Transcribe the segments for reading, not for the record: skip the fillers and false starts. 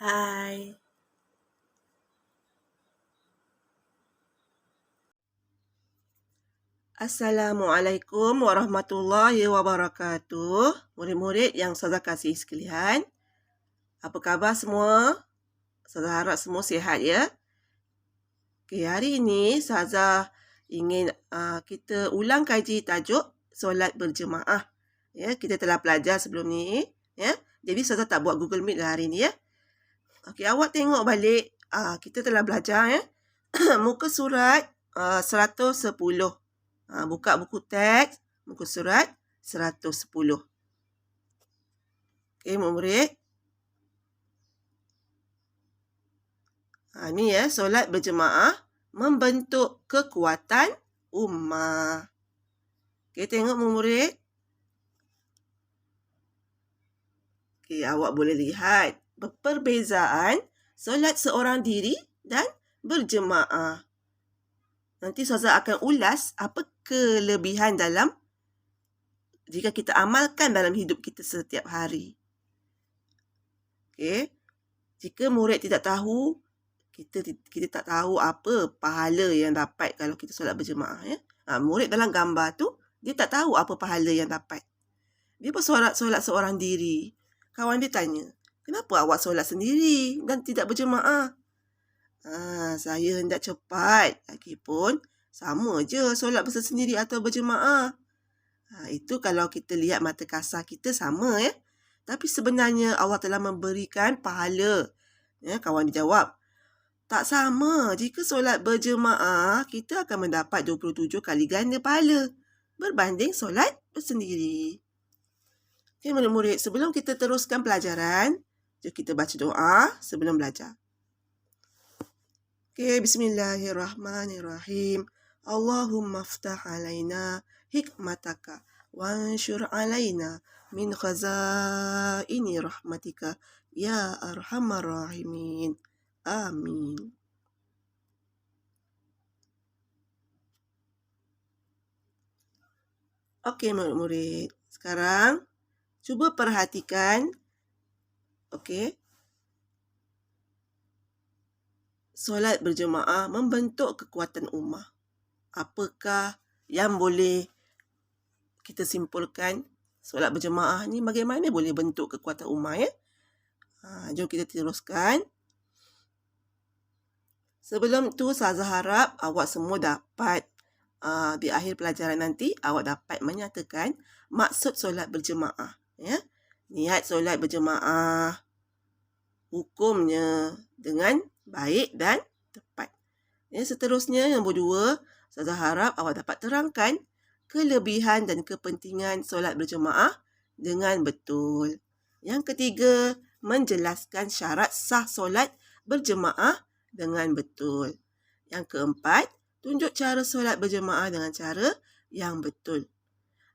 Hai. Assalamualaikum warahmatullahi wabarakatuh. Murid-murid yang Ustazah kasih sekalian. Apa khabar semua? Ustazah harap semua sihat ya. Okay, hari ini Ustazah ingin kita ulang kaji tajuk solat berjemaah. Ya, kita telah belajar sebelum ni. Ya, jadi Ustazah tak buat Google Meet hari ni ya. Okey, awak tengok balik. Kita telah belajar ya. Muka surat 110. Buka buku teks, muka surat 110. Okey, murid. Ni ya, solat berjemaah membentuk kekuatan ummah. Okey, tengok murid. Okey, awak boleh lihat perbezaan solat seorang diri dan berjemaah. Nanti Ustazah akan ulas apa kelebihan dalam jika kita amalkan dalam hidup kita setiap hari. Okey. Jika murid tidak tahu, kita tak tahu apa pahala yang dapat kalau kita solat berjemaah ya. Murid dalam gambar tu dia tak tahu apa pahala yang dapat. Dia bersolat seorang diri. Kawan dia tanya, "Kenapa awak solat sendiri dan tidak berjemaah?" Saya hendak cepat. Lagipun sama je solat bersendiri atau berjemaah. Itu kalau kita lihat mata kasar kita sama ya. Tapi sebenarnya Allah telah memberikan pahala. Ya, kawan dia jawab, tak sama. Jika solat berjemaah, kita akan mendapat 27 kali ganda pahala berbanding solat bersendiri. Okey, murid-murid, sebelum kita teruskan pelajaran, jom kita baca doa sebelum belajar. Okey, bismillahirrahmanirrahim. Allahumma aftah alaina hikmataka wanshur alaina min khazaini rahmatika ya arhamar rahimin. Amin. Okey, murid-murid. Sekarang cuba perhatikan. Okey. Solat berjemaah membentuk kekuatan ummah. Apakah yang boleh kita simpulkan? Solat berjemaah ni bagaimana boleh bentuk kekuatan ummah ya? Jom kita teruskan. Sebelum tu Ustazah harap awak semua dapat di akhir pelajaran nanti awak dapat menyatakan maksud solat berjemaah ya. Niat solat berjemaah, hukumnya dengan baik dan tepat. Ya, seterusnya yang kedua, Ustazah harap awak dapat terangkan kelebihan dan kepentingan solat berjemaah dengan betul. Yang ketiga, menjelaskan syarat sah solat berjemaah dengan betul. Yang keempat, tunjuk cara solat berjemaah dengan cara yang betul.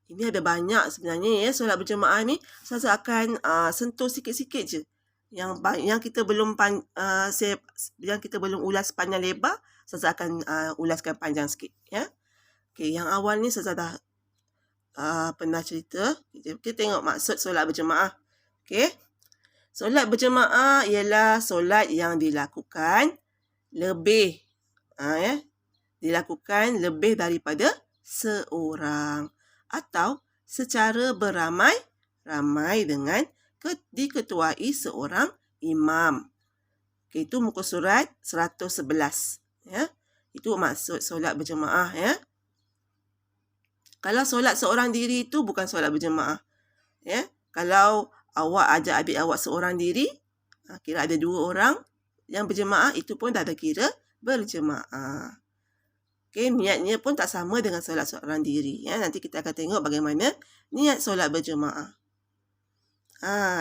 Ini ada banyak sebenarnya ya solat berjemaah ni. Ustazah akan sentuh sikit-sikit je. Yang kita belum ulas panjang lebar, Ustazah akan ulaskan panjang sikit ya. Okey, yang awal ni Ustazah dah pernah cerita. Kita tengok maksud solat berjemaah. Okey. Solat berjemaah ialah solat yang dilakukan lebih dilakukan lebih daripada seorang atau secara beramai-ramai dengan diketuai seorang imam. Okay, itu muka surat 111 ya. Itu maksud solat berjemaah ya. Kalau solat seorang diri itu bukan solat berjemaah ya. Kalau awak ajak adik awak seorang diri, kira ada 2 orang yang berjemaah, itu pun dah ada kira berjemaah. Okay, niatnya pun tak sama dengan solat seorang diri ya. Nanti kita akan tengok bagaimana niat solat berjemaah.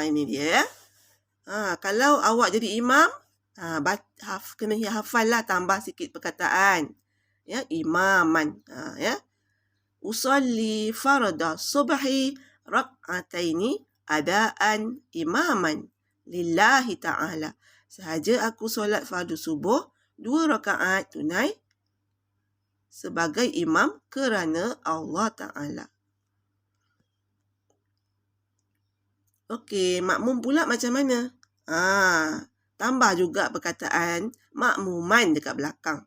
Ini dia ya. Kalau awak jadi imam, kena hafal lah, tambah sikit perkataan. Ya, imaman. Ya. Usalli farda subhi rak'ataini adaan imaman lillahi ta'ala. Sahaja aku solat fardu subuh 2 rakaat tunai sebagai imam kerana Allah Ta'ala. Okey, makmum pula macam mana? Tambah juga perkataan makmuman dekat belakang.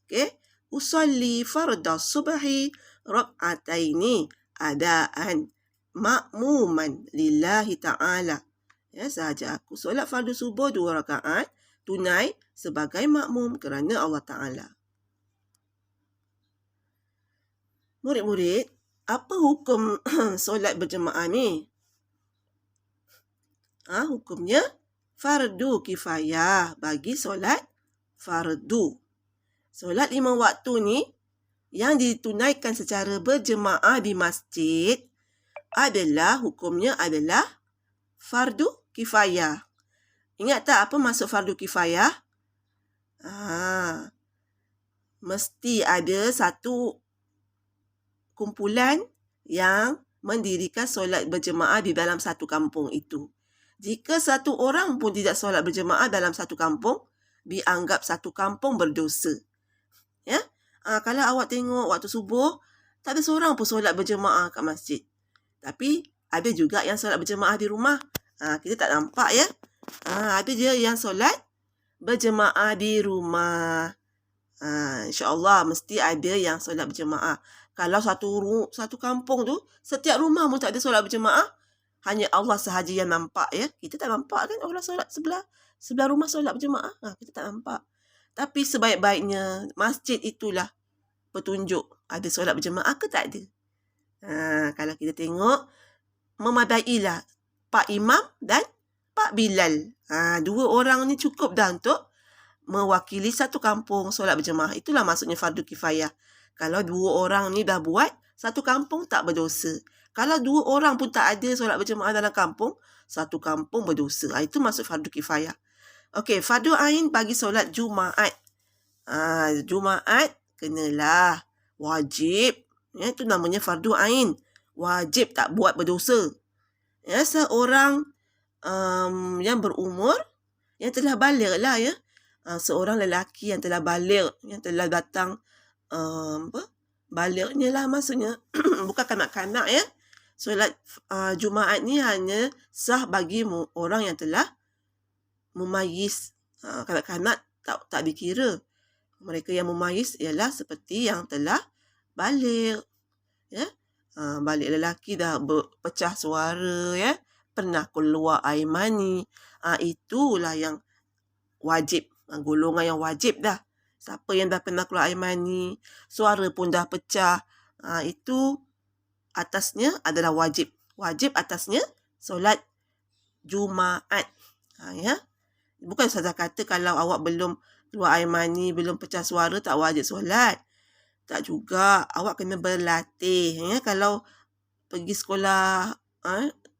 Okey. Usalli farda subhi rak'ataini adaan makmuman lillahi ta'ala. Ya, sahaja aku solat fardu subuh 2 rakaat tunai sebagai makmum kerana Allah Ta'ala. Murid-murid, apa hukum solat berjemaah ni? Hukumnya fardu kifayah bagi solat fardu. Solat 5 waktu ni yang ditunaikan secara berjemaah di masjid adalah hukumnya adalah fardu kifayah. Ingat tak apa maksud fardu kifayah? Mesti ada satu kumpulan yang mendirikan solat berjemaah di dalam satu kampung itu. Jika satu orang pun tidak solat berjemaah dalam satu kampung, dianggap satu kampung berdosa. Ya? Kalau awak tengok waktu subuh, tak ada seorang pun solat berjemaah kat masjid. Tapi ada juga yang solat berjemaah di rumah. Kita tak nampak ya. Ada je yang solat berjemaah di rumah. InsyaAllah mesti ada yang solat berjemaah. Kalau satu kampung tu, setiap rumah pun tak ada solat berjemaah, hanya Allah sahaja yang nampak ya. Kita tak nampak kan orang solat sebelah rumah solat berjemaah. Kita tak nampak. Tapi sebaik-baiknya masjid itulah petunjuk ada solat berjemaah ke tak ada. Kalau kita tengok, memadailah Pak Imam dan Pak Bilal. 2 orang ni cukup dah untuk mewakili satu kampung solat berjemaah. Itulah maksudnya fardu kifayah. Kalau 2 orang ni dah buat, satu kampung tak berdosa. Kalau 2 orang pun tak ada solat berjemaah dalam kampung, satu kampung berdosa. Itu maksud fardu kifayah. Okey, fardu ain bagi solat Jumaat. Jumaat kenalah wajib. Ya, itu namanya fardu ain. Wajib, tak buat berdosa. Ya, seorang yang berumur, yang telah baligh lah ya. Seorang lelaki yang telah baligh, yang telah datang balighnya lah maksudnya. Bukan kanak-kanak ya. Solat Jumaat ni hanya sah bagi orang yang telah mumayyiz. Kanak-kanak tak dikira. Mereka yang mumayyiz ialah seperti yang telah baligh. Ya. Balik lelaki dah pecah suara ya, pernah keluar air mani, itulah yang wajib, golongan yang wajib dah. Siapa yang dah pernah keluar air mani, suara pun dah pecah, itu atasnya adalah wajib. Wajib atasnya solat Jumaat. Ya. Bukan saja kata kalau awak belum keluar air mani, belum pecah suara tak wajib solat. Tak juga, awak kena berlatih. Ya. Kalau pergi sekolah,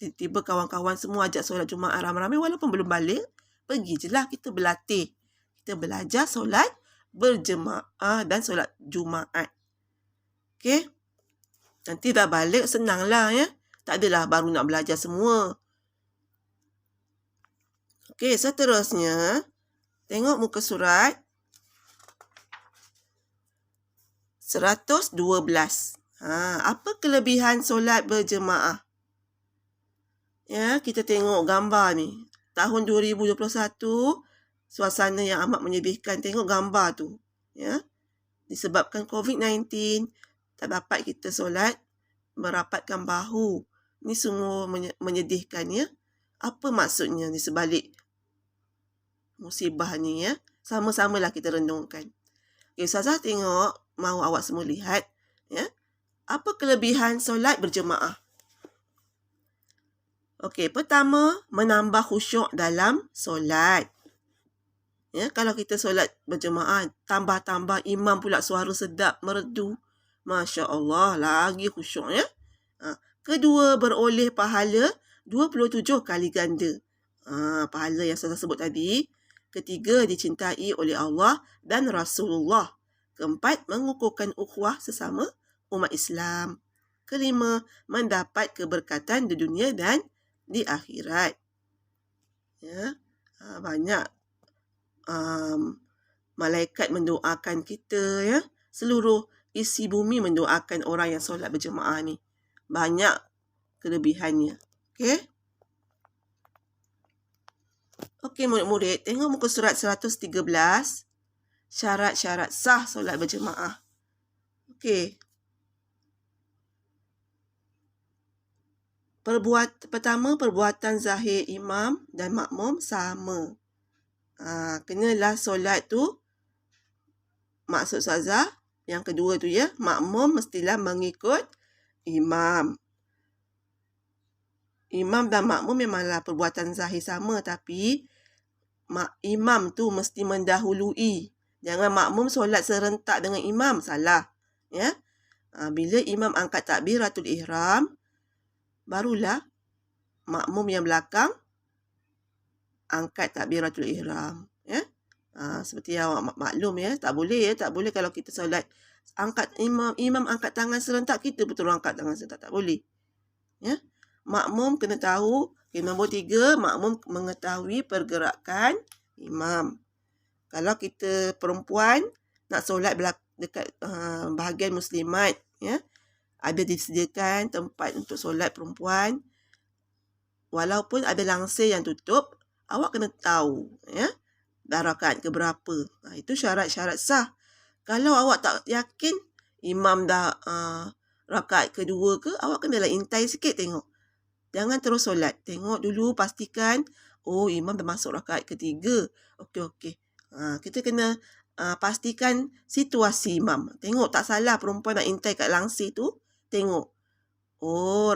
tiba-tiba kawan-kawan semua ajak solat Jumaat ramai-ramai, walaupun belum balik, pergi je lah kita berlatih. Kita belajar solat berjemaah dan solat Jumaat. Okey? Nanti dah balik, senanglah ya. Tak adalah baru nak belajar semua. Okey, seterusnya, tengok muka surat 112. Apa kelebihan solat berjemaah? Ya, kita tengok gambar ni. Tahun 2021, suasana yang amat menyedihkan. Tengok gambar tu. Ya. Disebabkan COVID-19, tak dapat kita solat merapatkan bahu. Ni sungguh menyedihkan ya. Apa maksudnya di sebalik musibah ni ya? Sama-samalah kita renungkan. Okay, Ustazah tengok, mahu awak semua lihat ya. Apa kelebihan solat berjemaah? Okey, pertama, menambah khusyuk dalam solat. Ya, kalau kita solat berjemaah, tambah-tambah imam pula suara sedap, merdu. Masya Allah, lagi khusyuk ya. Kedua, beroleh pahala 27 kali ganda. Pahala yang saya sebut tadi. Ketiga, dicintai oleh Allah dan Rasulullah. Keempat, mengukuhkan ukhuwah sesama umat Islam. Kelima, mendapat keberkatan di dunia dan di akhirat. Ya, banyak malaikat mendoakan kita ya. Seluruh isi bumi mendoakan orang yang solat berjemaah ni. Banyak kelebihannya. Okey. Okey, murid-murid, tengok muka surat 113. Syarat-syarat sah solat berjemaah. Okey. Pertama, perbuatan zahir imam dan makmum sama. Kenalah solat tu, maksud Ustazah. Yang kedua tu ya, makmum mestilah mengikut imam. Imam dan makmum memanglah perbuatan zahir sama, tapi imam tu mesti mendahului. Jangan makmum solat serentak dengan imam, salah. Ya. Bila imam angkat takbiratul ihram, barulah makmum yang belakang angkat takbiratul ihram. Ya. Seperti yang awak maklum ya, tak boleh kalau kita solat angkat imam angkat tangan serentak, kita betul angkat tangan serentak, tak boleh. Ya. Makmum kena tahu. Okay, nombor 3, makmum mengetahui pergerakan imam. Kalau kita perempuan nak solat dekat bahagian muslimat, ya, ada disediakan tempat untuk solat perempuan. Walaupun ada langsir yang tutup, awak kena tahu, ya, dah rakaat ke berapa. Itu syarat-syarat sah. Kalau awak tak yakin imam dah rakaat kedua ke, awak kenalah intai sikit tengok. Jangan terus solat. Tengok dulu, pastikan, imam dah masuk rakaat ketiga. Okey. Kita kena pastikan situasi imam. Tengok tak salah perempuan nak intai kat langsir tu. Tengok.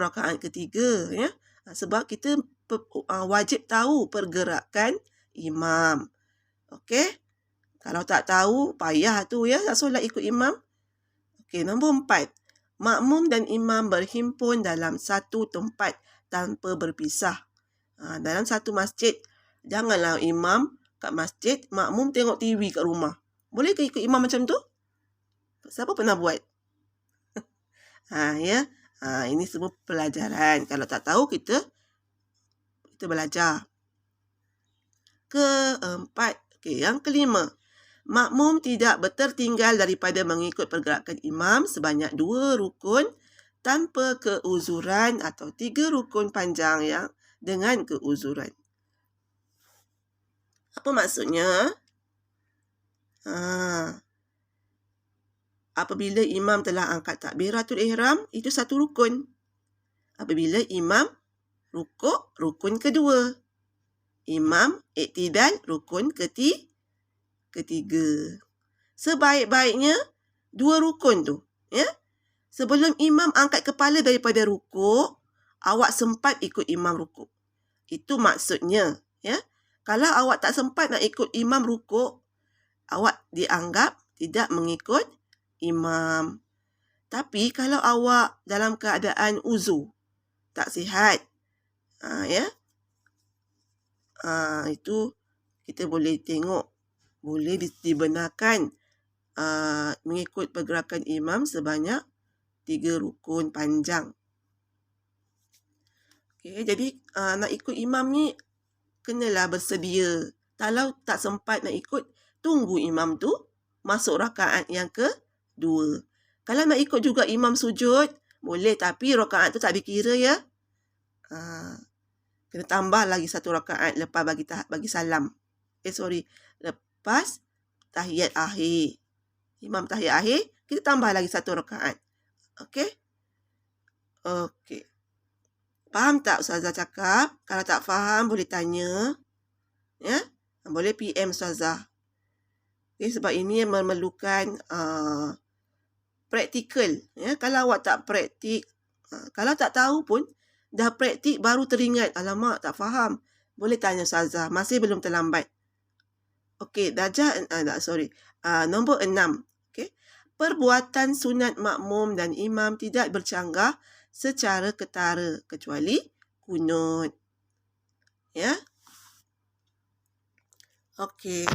Rakaat ketiga. Ya? Sebab kita wajib tahu pergerakan imam. Okey. Kalau tak tahu, payah tu ya, nak solat ikut imam. Okey, nombor 4. Makmum dan imam berhimpun dalam satu tempat tanpa berpisah. Dalam satu masjid, janganlah imam kat masjid, makmum tengok TV kat rumah. Boleh ke ikut imam macam tu? Siapa pernah buat? Ya. Ini semua pelajaran. Kalau tak tahu, kita belajar. Keempat. Okey, yang kelima. Makmum tidak bertertinggal daripada mengikut pergerakan imam sebanyak 2 rukun tanpa keuzuran atau 3 rukun panjang yang dengan keuzuran. Apa maksudnya? Apabila imam telah angkat takbiratul ihram, itu satu rukun. Apabila imam rukuk, rukun kedua. Imam iktidal, rukun ketiga. Sebaik-baiknya 2 rukun tu, ya. Sebelum imam angkat kepala daripada rukuk, awak sempat ikut imam rukuk. Itu maksudnya, ya. Kalau awak tak sempat nak ikut imam rukuk, awak dianggap tidak mengikut imam. Tapi kalau awak dalam keadaan uzur, tak sihat, ya. Itu kita boleh tengok, boleh dibenarkan mengikut pergerakan imam sebanyak 3 rukun panjang. Okay, jadi nak ikut imam ni kenalah bersedia. Kalau tak sempat nak ikut, tunggu imam tu masuk rakaat yang kedua. Kalau nak ikut juga imam sujud, boleh, tapi rakaat tu tak dikira ya. Kena tambah lagi 1 rakaat lepas bagi salam. Lepas tahiyat akhir. Imam tahiyat akhir, kita tambah lagi 1 rakaat. Okey? Okey. Faham tak Ustazah cakap? Kalau tak faham, boleh tanya. Ya? Boleh PM Ustazah. Okay, sebab ini memerlukan praktikal. Ya? Kalau awak tak praktik, kalau tak tahu pun, dah praktik baru teringat. Alamak, tak faham. Boleh tanya Ustazah. Masih belum terlambat. Okey, nombor 6. Perbuatan sunat makmum dan imam tidak bercanggah secara ketara kecuali kunut. Ya. Okey.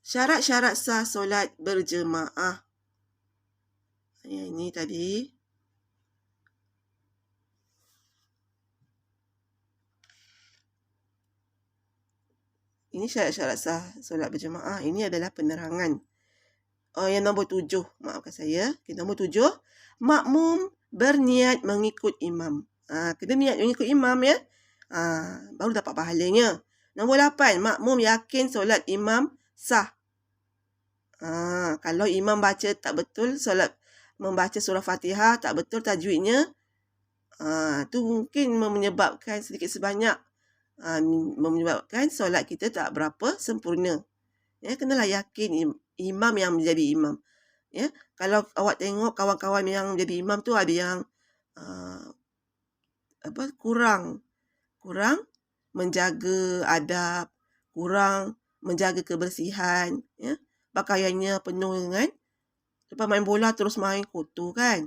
Syarat-syarat sah solat berjemaah. Ini tadi. Ini syarat-syarat sah solat berjemaah. Ini adalah penerangan. Yang nombor 7, maafkan saya. Nombor 7, makmum berniat mengikut imam. Kena niat mengikut imam ya. Baru dapat pahalanya. Nombor 8, makmum yakin solat imam sah. Kalau imam baca tak betul, solat membaca surah Fatihah tak betul tajwidnya, tu mungkin menyebabkan sedikit sebanyak menyebabkan solat kita tak berapa sempurna. Ya, kenalah yakin imam yang menjadi imam. Ya, kalau awak tengok kawan-kawan yang menjadi imam tu ada yang kurang menjaga adab, kurang menjaga kebersihan, ya. Pakaiannya penuh dengan, lepas main bola terus main kotor kan.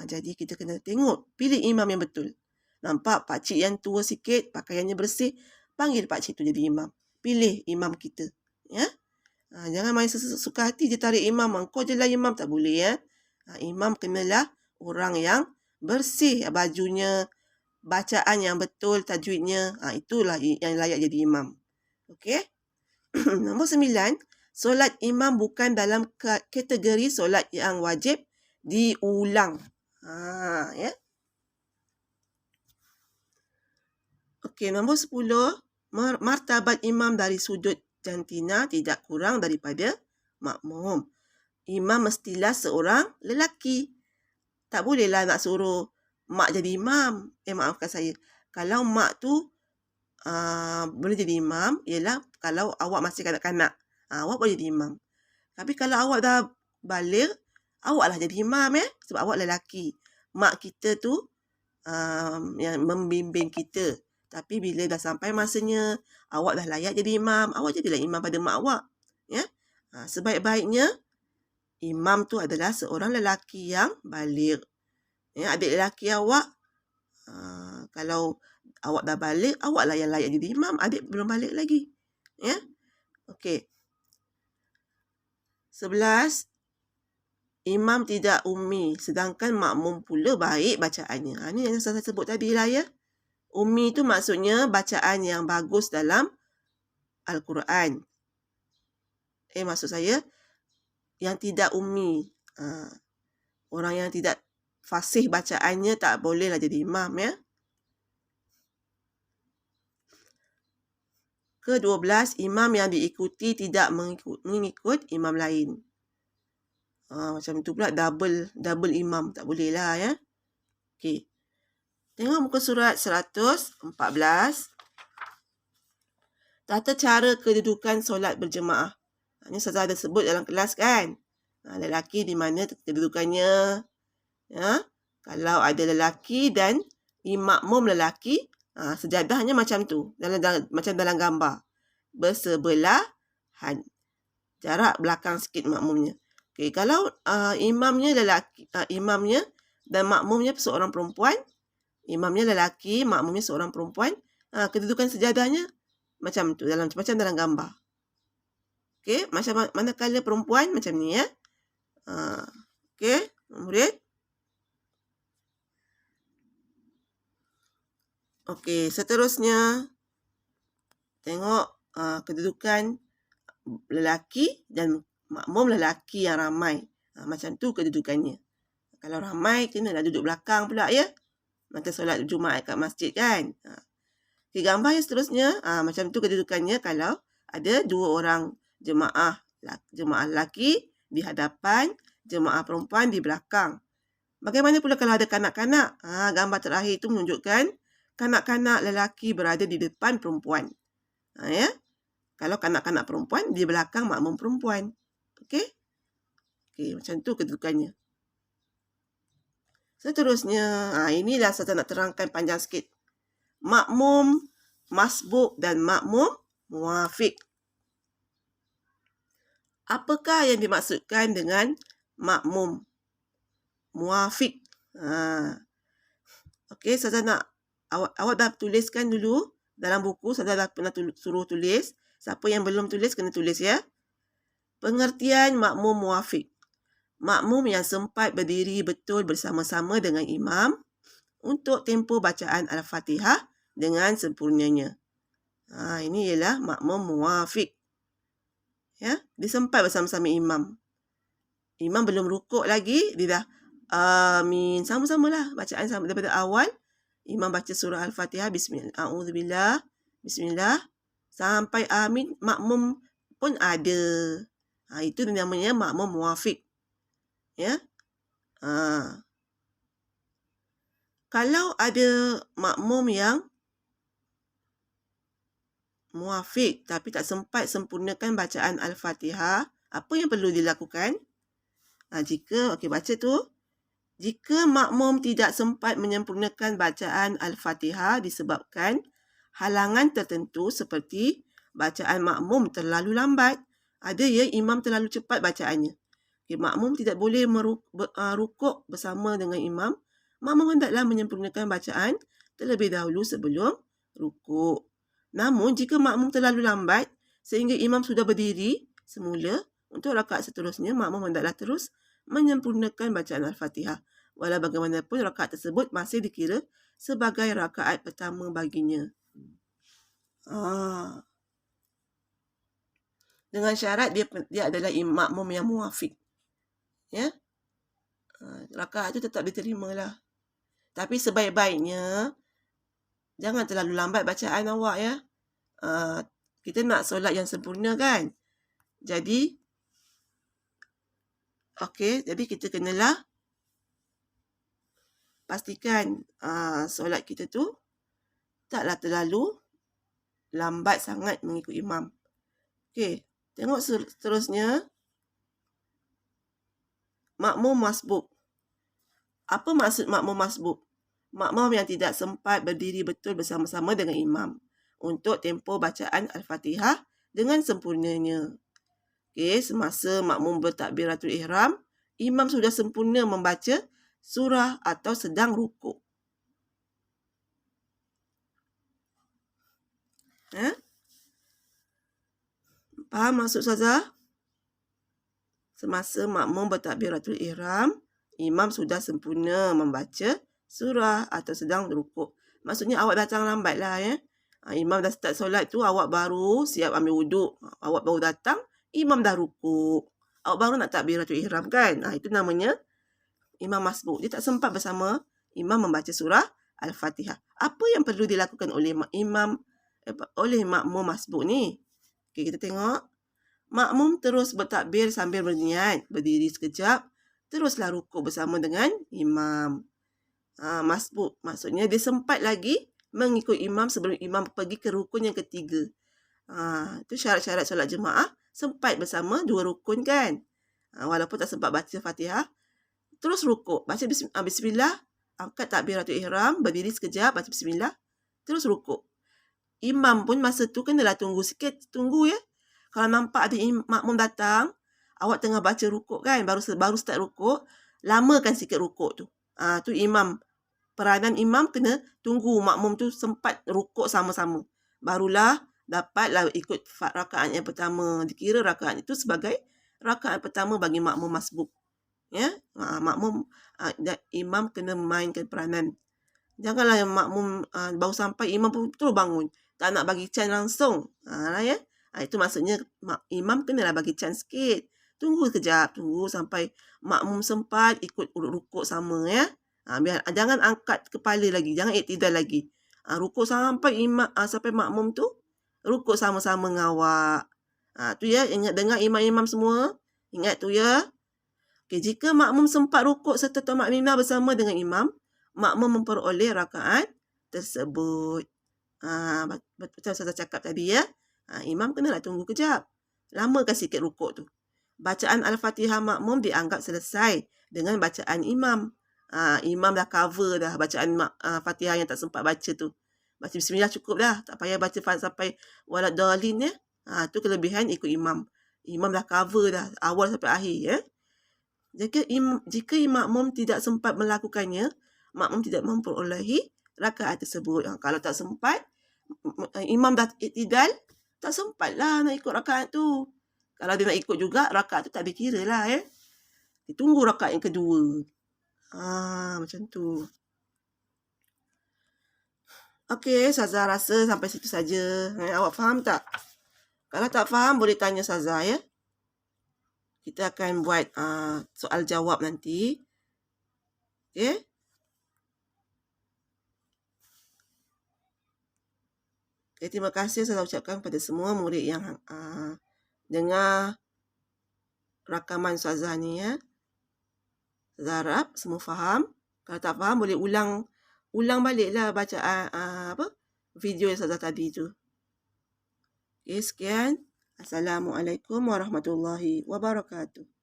Jadi kita kena tengok, pilih imam yang betul. Nampak pakcik yang tua sikit, pakaiannya bersih, panggil pakcik tu jadi imam. Pilih imam kita, ya. Jangan main sesuka hati je tarik imam. Kau je lah imam, tak boleh, ya. Imam kenalah orang yang bersih bajunya, bacaan yang betul, tajwidnya. Itulah yang layak jadi imam. Okey. Nombor 9, solat imam bukan dalam kategori solat yang wajib diulang. Ya. Okey, nombor 10, martabat imam dari sudut jantina tidak kurang daripada makmum. Imam mestilah seorang lelaki. Tak bolehlah nak suruh mak jadi imam. Maafkan saya. Kalau mak tu boleh jadi imam, ialah kalau awak masih kanak-kanak. Awak boleh jadi imam. Tapi kalau awak dah balik, awaklah jadi imam, ya. Sebab awak lelaki. Mak kita tu yang membimbing kita. Tapi bila dah sampai masanya, awak dah layak jadi imam, awak jadilah imam pada mak awak. Ya. Sebaik-baiknya, imam tu adalah seorang lelaki yang baligh. Ya, adik lelaki awak, kalau awak dah balik, awaklah yang layak jadi imam. Adik belum balik lagi. Ya. Okey. 11, imam tidak ummi, sedangkan makmum pula baik bacaannya. Ini yang saya sebut tadi lah, ya. Ummi tu maksudnya bacaan yang bagus dalam Al-Quran. Maksud saya, yang tidak ummi. Orang yang tidak fasih bacaannya tak bolehlah jadi imam, ya. Ke-12, imam yang diikuti tidak mengikut imam lain. Macam tu pula double imam. Tak boleh lah, ya. Okey. Tengok muka surat 114. Tata cara kedudukan solat berjemaah. Ini saya ada sebut dalam kelas kan. Lelaki di mana kedudukannya. Ya. Kalau ada lelaki dan makmum lelaki, sejadahnya macam tu. Macam dalam gambar. Bersebelahan. Jarak belakang sikit makmumnya. Okay, kalau imamnya lelaki, imamnya dan makmumnya seorang perempuan, imamnya lelaki, makmumnya seorang perempuan, kedudukan sejadahnya macam tu, macam dalam gambar. Okey, macam manakala perempuan macam ni, ya. Okey, murid. Okey, seterusnya tengok kedudukan lelaki dan makmum lelaki yang ramai. Macam tu kedudukannya. Kalau ramai, kenalah duduk belakang pula, ya. Masa solat Jumaat kat masjid kan. Okay, gambar yang seterusnya, macam tu kedudukannya kalau ada dua orang jemaah lelaki di hadapan, jemaah perempuan di belakang. Bagaimana pula kalau ada kanak-kanak? Gambar terakhir itu menunjukkan kanak-kanak lelaki berada di depan perempuan. Ya. Kalau kanak-kanak perempuan di belakang makmum perempuan. Okey? Okey, macam tu kedudukannya. Seterusnya, inilah saya nak terangkan panjang sikit. Makmum masbuk dan makmum muafiq. Apakah yang dimaksudkan dengan makmum muafiq? Okey, saya nak awak dah tuliskan dulu dalam buku. Saya dah pernah suruh tulis. Siapa yang belum tulis, kena tulis, ya. Pengertian makmum muafiq. Makmum yang sempat berdiri betul bersama-sama dengan imam untuk tempoh bacaan Al-Fatihah dengan sempurnanya. Ini ialah makmum muafiq. Ya, dia sempat bersama-sama imam. Imam belum rukuk lagi, dia dah amin. Sama-samalah bacaan sama daripada awal Imam baca surah Al-Fatihah, bismillah, a'udzubillah, bismillah, sampai amin, makmum pun ada. Itu namanya makmum muafiq. Ya. Kalau ada makmum yang muafiq tapi tak sempat sempurnakan bacaan Al-Fatihah, apa yang perlu dilakukan? Baca tu. Jika makmum tidak sempat menyempurnakan bacaan Al-Fatihah disebabkan halangan tertentu seperti bacaan makmum terlalu lambat, ada ya imam terlalu cepat bacaannya. Makmum tidak boleh rukuk bersama dengan imam. Makmum hendaklah menyempurnakan bacaan terlebih dahulu sebelum rukuk. Namun, jika makmum terlalu lambat sehingga imam sudah berdiri semula, untuk rakaat seterusnya, makmum hendaklah terus menyempurnakan bacaan Al-Fatihah. Walau bagaimanapun, rakaat tersebut masih dikira sebagai rakaat pertama baginya. Dengan syarat dia adalah makmum yang muafiq. Ya, rakaat itu tetap diterimalah. Tapi sebaik-baiknya jangan terlalu lambat bacaan awak ya. Kita nak solat yang sempurna kan. Jadi kita kenalah pastikan solat kita tu taklah terlalu lambat sangat mengikut imam. Tengok seterusnya. Makmum masbuk. Apa maksud makmum masbuk? Makmum yang tidak sempat berdiri betul bersama-sama dengan imam untuk tempoh bacaan Al-Fatihah dengan sempurnanya. Semasa makmum bertakbiratul ihram, imam sudah sempurna membaca surah atau sedang rukuk. Faham maksud Ustazah? Semasa makmum bertakbiratul ihram, imam sudah sempurna membaca surah atau sedang rukuk. Maksudnya awak datang lambat lah ya. Imam dah start solat tu, awak baru siap ambil wuduk. Awak baru datang, imam dah rukuk. Awak baru nak takbiratul ihram kan. Itu namanya imam masbuk. Dia tak sempat bersama imam membaca surah Al-Fatihah. Apa yang perlu dilakukan oleh makmum masbuk ni? Kita tengok. Makmum terus bertakbir sambil berniat, berdiri sekejap, teruslah rukuk bersama dengan imam. Masbuk maksudnya dia sempat lagi mengikut imam sebelum imam pergi ke rukun yang ketiga. Itu syarat-syarat solat jemaah, sempat bersama dua rukun kan. Walaupun tak sempat baca Fatihah, terus rukuk, baca bismillah, angkat takbiratul ihram, berdiri sekejap, baca bismillah, terus rukuk. Imam pun masa tu kenalah tunggu sikit, tunggu ya. Kalau nampak ada makmum datang, awak tengah baca rukuk kan, baru start rukuk, lamakan sikit rukuk tu. Tu imam. Peranan imam kena tunggu makmum tu sempat rukuk sama-sama. Barulah dapatlah ikut rakaat yang pertama. Dikira rakaat itu sebagai rakaat pertama bagi makmum masbuk. Ya, imam kena memainkan peranan. Janganlah yang makmum baru sampai imam pun terus bangun. Tak nak bagi chance langsung. Ya. Itu maksudnya imam kenalah bagi chance sikit. Tunggu sekejap, tunggu sampai makmum sempat ikut rukuk sama ya. Jangan angkat kepala lagi, jangan iktidal lagi. Rukuk sampai sampai makmum tu rukuk sama-sama dengan awak. Tu ya, ingat dengar imam-imam semua. Ingat tu ya. Jika makmum sempat rukuk serta tamakninah bersama dengan imam, makmum memperoleh rakaat tersebut. Betul saya cakap tadi ya. Imam kenalah tunggu kejap. Lamakan sikit rukuk tu. Bacaan Al-Fatihah makmum dianggap selesai dengan bacaan imam. Imam dah cover dah bacaan Fatihah yang tak sempat baca tu. Baca bismillah cukup dah. Tak payah baca sampai waladdallin ya. Tu kelebihan ikut imam. Imam dah cover dah awal sampai akhir ya. Jika makmum tidak sempat melakukannya, makmum tidak memperolehi rakaat tersebut. Kalau tak sempat, imam dah iktidal, tak sempat lah nak ikut rakaat tu. Kalau dia nak ikut juga, rakaat tu tak dikira lah ya. Ditunggu rakaat yang kedua. Macam tu. Okey, Ustazah rasa sampai situ saja. Awak faham tak? Kalau tak faham, boleh tanya Ustazah ya. Kita akan buat soal jawab nanti. Okay? Okay, terima kasih saya ucapkan kepada semua murid yang dengar rakaman Ustazah ni ya. Saya harap semua faham. Kalau tak faham boleh ulang baliklah bacaan video yang Ustazah tadi tu. Okay, sekian. Assalamualaikum warahmatullahi wabarakatuh.